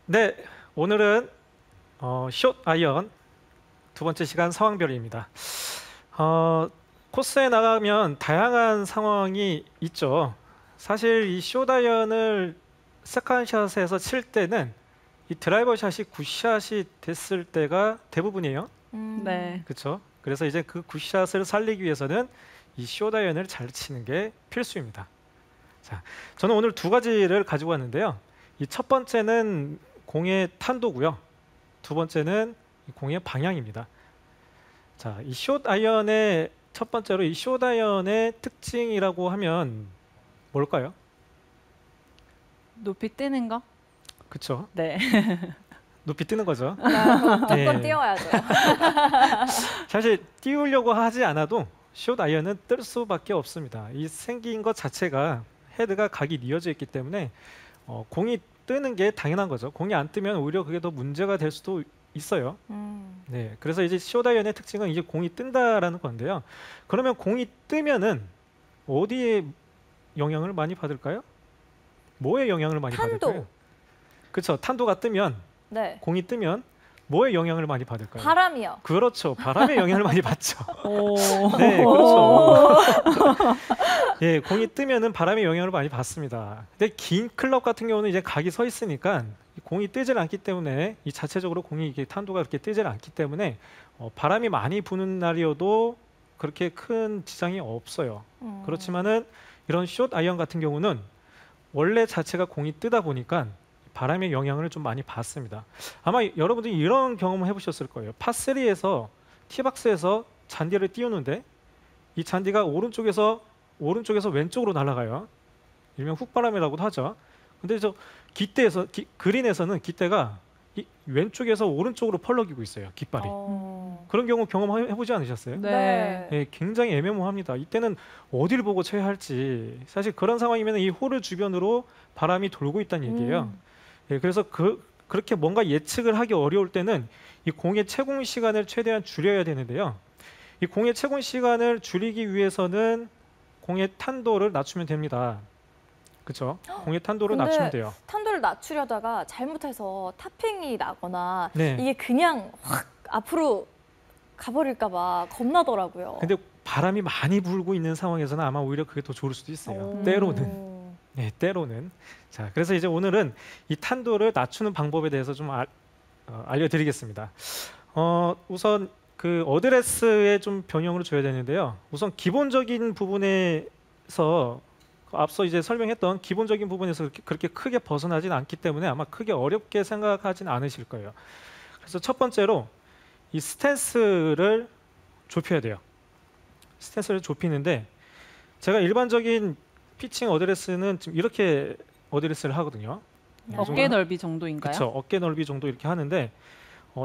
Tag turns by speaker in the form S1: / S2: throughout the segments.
S1: 네, 오늘은 숏 아이언 두 번째 시간 상황별입니다. 코스에 나가면 다양한 상황이 있죠. 사실 이 숏 아이언을 세컨샷에서 칠 때는 이 드라이버 샷이 굿샷이 됐을 때가 대부분이에요.
S2: 네.
S1: 그렇죠? 그래서 이제 그 굿샷을 살리기 위해서는 이 숏 아이언을 잘 치는 게 필수입니다. 자, 저는 오늘 두 가지를 가지고 왔는데요. 이 첫 번째는 공의 탄도고요. 두 번째는 이 공의 방향입니다. 자, 이 숏 아이언의 첫 번째로 이 숏 아이언의 특징이라고 하면 뭘까요?
S2: 높이 뜨는 거?
S1: 그렇죠?
S2: 네.
S1: 높이 뜨는 거죠.
S3: 무조건
S1: 네.
S3: 띄워야죠.
S1: 사실 띄우려고 하지 않아도 숏 아이언은 뜰 수밖에 없습니다. 이 생긴 것 자체가 헤드가 각이 이어져 있기 때문에 공이 뜨는 게 당연한 거죠. 공이 안 뜨면 오히려 그게 더 문제가 될 수도 있어요. 네, 그래서 이제 숏 아이언의 특징은 이제 공이 뜬다라는 건데요. 그러면 공이 뜨면은 어디에 영향을 많이 받을까요? 뭐에 영향을 많이
S3: 탄도.
S1: 받을까요? 그렇죠. 탄도가 뜨면
S3: 네.
S1: 공이 뜨면 뭐에 영향을 많이 받을까요?
S3: 바람이요.
S1: 그렇죠. 바람에 영향을 많이 받죠.
S2: 오.
S1: 네, 그렇죠. 예, 공이 뜨면은 바람의 영향을 많이 받습니다. 근데 긴 클럽 같은 경우는 이제 각이 서 있으니까 이 공이 뜨질 않기 때문에 이 자체적으로 공이 이게 탄도가 그렇게 뜨질 않기 때문에 바람이 많이 부는 날이어도 그렇게 큰 지장이 없어요. 그렇지만은 이런 숏 아이언 같은 경우는 원래 자체가 공이 뜨다 보니까 바람의 영향을 좀 많이 받습니다. 아마 여러분들이 이런 경험을 해보셨을 거예요. 파3에서 티박스에서 잔디를 띄우는데 이 잔디가 오른쪽에서 왼쪽으로 날아가요. 일명 훅바람이라고도 하죠. 근데 저 그린에서는 깃대가 이 왼쪽에서 오른쪽으로 펄럭이고 있어요. 깃발이. 그런 경우 경험해보지 않으셨어요?
S2: 네.
S1: 예, 굉장히 애매모호합니다. 이때는 어디를 보고 쳐야 할지. 사실 그런 상황이면 이 홀을 주변으로 바람이 돌고 있다는 얘기예요. 예, 그래서 그렇게 뭔가 예측을 하기 어려울 때는 이 공의 채공 시간을 최대한 줄여야 되는데요. 이 공의 채공 시간을 줄이기 위해서는 공의 탄도를 낮추면 됩니다. 그렇죠? 공의 탄도를
S3: 근데
S1: 낮추면 돼요.
S3: 탄도를 낮추려다가 잘못해서 탑핑이 나거나
S1: 네.
S3: 이게 그냥 확 앞으로 가버릴까 봐 겁나더라고요.
S1: 근데 바람이 많이 불고 있는 상황에서는 아마 오히려 그게 더 좋을 수도 있어요. 때로는. 네, 때로는. 자, 그래서 이제 오늘은 이 탄도를 낮추는 방법에 대해서 좀 알려드리겠습니다. 우선 그 어드레스에 좀 변형을 줘야 되는데요. 우선 기본적인 부분에서 앞서 이제 설명했던 기본적인 부분에서 그렇게 크게 벗어나진 않기 때문에 아마 크게 어렵게 생각하진 않으실 거예요. 그래서 첫 번째로 이 스탠스를 좁혀야 돼요. 스탠스를 좁히는데 제가 일반적인 피칭 어드레스는 지금 이렇게 어드레스를 하거든요.
S2: 어깨 넓이 정도인가요?
S1: 그렇죠. 어깨 넓이 정도 이렇게 하는데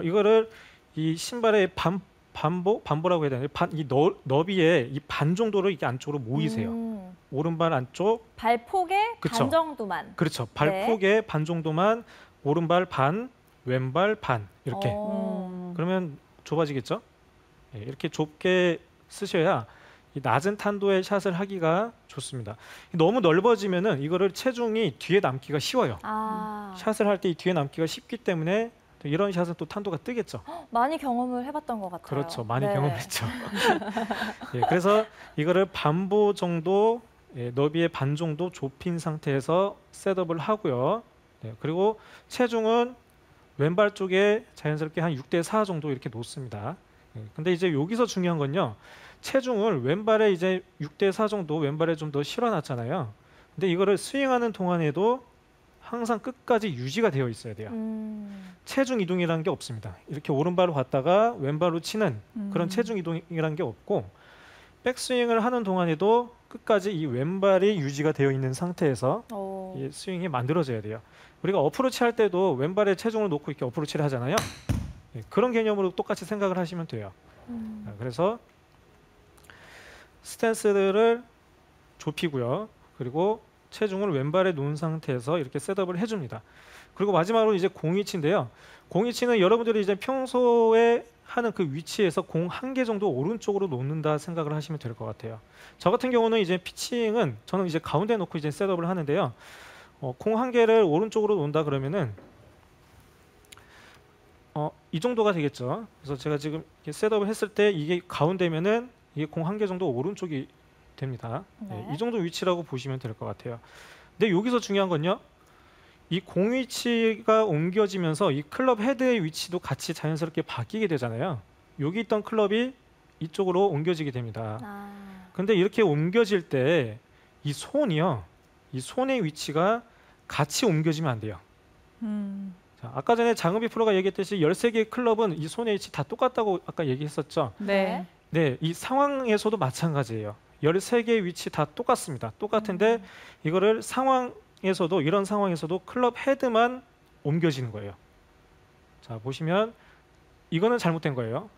S1: 이거를 이 신발의 반보라고 해야 되나요? 이 너비의 이 반 정도를 이게 안쪽으로 모이세요. 오른발 안쪽.
S3: 발폭의
S1: 그쵸.
S3: 반 정도만.
S1: 그렇죠. 발폭의 반 정도만 오른발 반, 왼발 반 이렇게. 그러면 좁아지겠죠? 예, 이렇게 좁게 쓰셔야 이 낮은 탄도의 샷을 하기가 좋습니다. 너무 넓어지면은 이거를 체중이 뒤에 남기가 쉬워요. 샷을 할 때 이 뒤에 남기가 쉽기 때문에 이런 샷은 또 탄도가 뜨겠죠.
S3: 많이 경험을 해봤던 것 같아요.
S1: 그렇죠. 많이 경험했죠. 예, 그래서 이거를 반보 정도, 너비의 반 정도 좁힌 상태에서 셋업을 하고요. 네, 그리고 체중은 왼발 쪽에 자연스럽게 한 6대4 정도 이렇게 놓습니다. 근데 이제 여기서 중요한 건요. 체중을 왼발에 이제 6대4 정도 왼발에 좀 더 실어놨잖아요. 근데 이거를 스윙하는 동안에도 항상 끝까지 유지가 되어 있어야 돼요. 체중 이동이라는 게 없습니다. 이렇게 오른발로 갔다가 왼발로 치는 그런 체중 이동이라는 게 없고 백스윙을 하는 동안에도 끝까지 이 왼발이 유지가 되어 있는 상태에서 이 스윙이 만들어져야 돼요. 우리가 어프로치 할 때도 왼발에 체중을 놓고 이렇게 어프로치를 하잖아요. 그런 개념으로 똑같이 생각을 하시면 돼요. 그래서 스탠스를 좁히고요. 그리고 체중을 왼발에 놓은 상태에서 이렇게 셋업을 해줍니다. 그리고 마지막으로 이제 공이치인데요. 공이치는 여러분들이 이제 평소에 하는 그 위치에서 공 한 개 정도 오른쪽으로 놓는다 생각을 하시면 될 것 같아요. 저 같은 경우는 이제 피칭은 저는 이제 가운데 놓고 이제 셋업을 하는데요. 공 한 개를 오른쪽으로 놓는다 그러면은 이 정도가 되겠죠. 그래서 제가 지금 이렇게 셋업을 했을 때 이게 가운데면은 이게 공 한 개 정도 오른쪽이 됩니다.
S3: 네.
S1: 이 정도 위치라고 보시면 될 것 같아요. 근데 여기서 중요한 건요. 이 공 위치가 옮겨지면서 이 클럽 헤드의 위치도 같이 자연스럽게 바뀌게 되잖아요. 여기 있던 클럽이 이쪽으로 옮겨지게 됩니다.
S3: 아.
S1: 근데 이렇게 옮겨질 때 이 손이요. 이 손의 위치가 같이 옮겨지면 안 돼요. 자, 아까 전에 장은비 프로가 얘기했듯이 13개의 클럽은 이 손의 위치 다 똑같다고 아까 얘기했었죠.
S2: 네.
S1: 네, 이 상황에서도 마찬가지예요. 13개의 위치 다 똑같습니다. 똑같은데 이거를 상황에서도 이런 상황에서도 클럽 헤드만 옮겨지는 거예요. 자, 보시면 이거는 잘못된 거예요.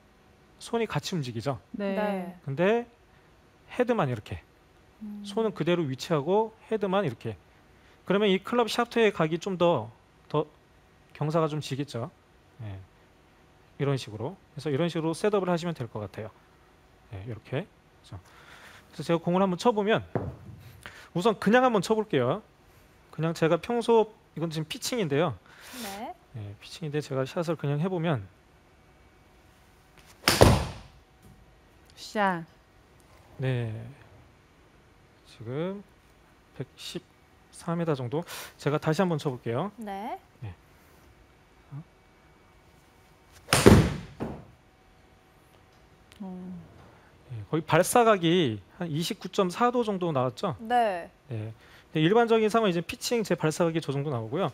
S1: 손이 같이 움직이죠.
S2: 네.
S1: 근데 헤드만 이렇게. 손은 그대로 위치하고 헤드만 이렇게. 그러면 이 클럽 샤프트에 가기 좀 더 경사가 좀 지겠죠. 예. 이런 식으로. 그래서 이런 식으로 셋업을 하시면 될 것 같아요. 예, 이렇게. 그래서 제가 공을 한번 쳐보면 우선 그냥 한번 쳐볼게요. 그냥 제가 평소 이건 지금 피칭인데요.
S3: 네.
S1: 예, 피칭인데 제가 샷을 그냥 해보면
S2: 샷.
S1: 네. 지금 114m 정도. 제가 다시 한번 쳐볼게요.
S3: 네.
S1: 예, 거의 발사각이 한 29.4도 정도 나왔죠.
S3: 네.
S1: 네. 일반적인 상황 이제 피칭 제 발사각이 저 정도 나오고요.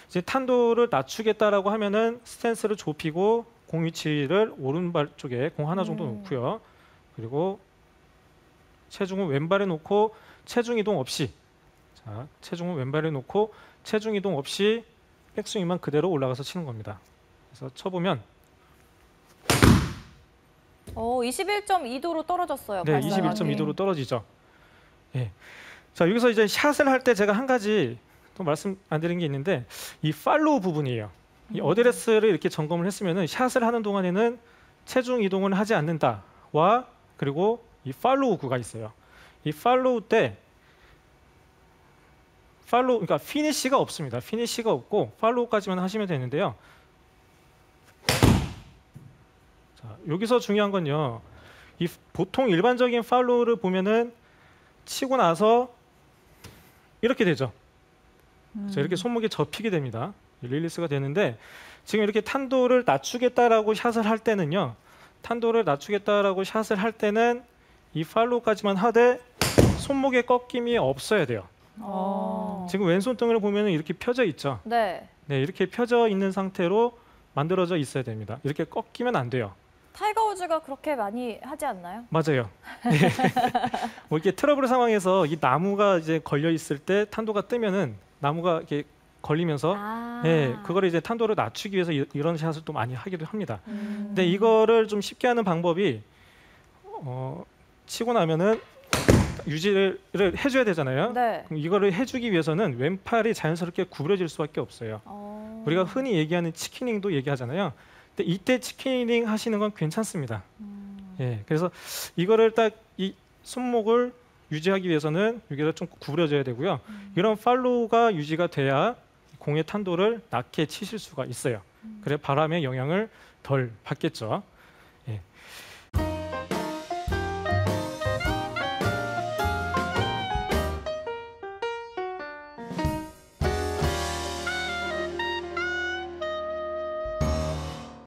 S1: 이제 탄도를 낮추겠다라고 하면은 스탠스를 좁히고 공 위치를 오른발 쪽에 공 하나 정도 놓고요. 그리고 체중은 왼발에 놓고 체중 이동 없이, 자, 체중은 왼발에 놓고 체중 이동 없이 백스윙만 그대로 올라가서 치는 겁니다. 그래서 쳐보면
S3: 21.2도로 떨어졌어요.
S1: 네,
S3: 발사각이.
S1: 21.2도로 떨어지죠. 예. 자, 여기서 이제 샷을 할 때 제가 한 가지 또 말씀 안 드린 게 있는데 이 팔로우 부분이에요. 이 어드레스를 이렇게 점검을 했으면은 샷을 하는 동안에는 체중 이동을 하지 않는다와 그리고 이 팔로우구가 있어요. 이 팔로우 때 그러니까 피니시가 없습니다. 피니시가 없고 팔로우까지만 하시면 되는데요. 자, 여기서 중요한 건요. 이 보통 일반적인 팔로우를 보면은 치고 나서 이렇게 되죠. 자, 이렇게 손목이 접히게 됩니다. 릴리스가 되는데 지금 이렇게 탄도를 낮추겠다라고 샷을 할 때는요. 탄도를 낮추겠다라고 샷을 할 때는 이 팔로우까지만 하되 손목의 꺾임이 없어야 돼요. 지금 왼손 등을 보면 이렇게 펴져 있죠.
S3: 네.
S1: 네, 이렇게 펴져 있는 상태로 만들어져 있어야 됩니다. 이렇게 꺾이면 안 돼요.
S3: 타이거 우즈가 그렇게 많이 하지 않나요?
S1: 맞아요. 네. 뭐 이렇게 트러블 상황에서 이 나무가 이제 걸려 있을 때 탄도가 뜨면은 나무가 이렇게 걸리면서 네, 그거를 이제 탄도를 낮추기 위해서 이런 샷을 또 많이 하기도 합니다. 근데 이거를 좀 쉽게 하는 방법이 치고 나면은 유지를 해줘야 되잖아요.
S3: 네.
S1: 그럼 이거를 해주기 위해서는 왼팔이 자연스럽게 구부러질 수밖에 없어요. 우리가 흔히 얘기하는 치키닝도 얘기하잖아요. 근데 이때 치키닝 하시는 건 괜찮습니다. 예, 그래서 이거를 딱 이 손목을 유지하기 위해서는 여기가 좀 구부려져야 되고요. 이런 팔로우가 유지가 돼야 공의 탄도를 낮게 치실 수가 있어요. 그래 바람의 영향을 덜 받겠죠. 예.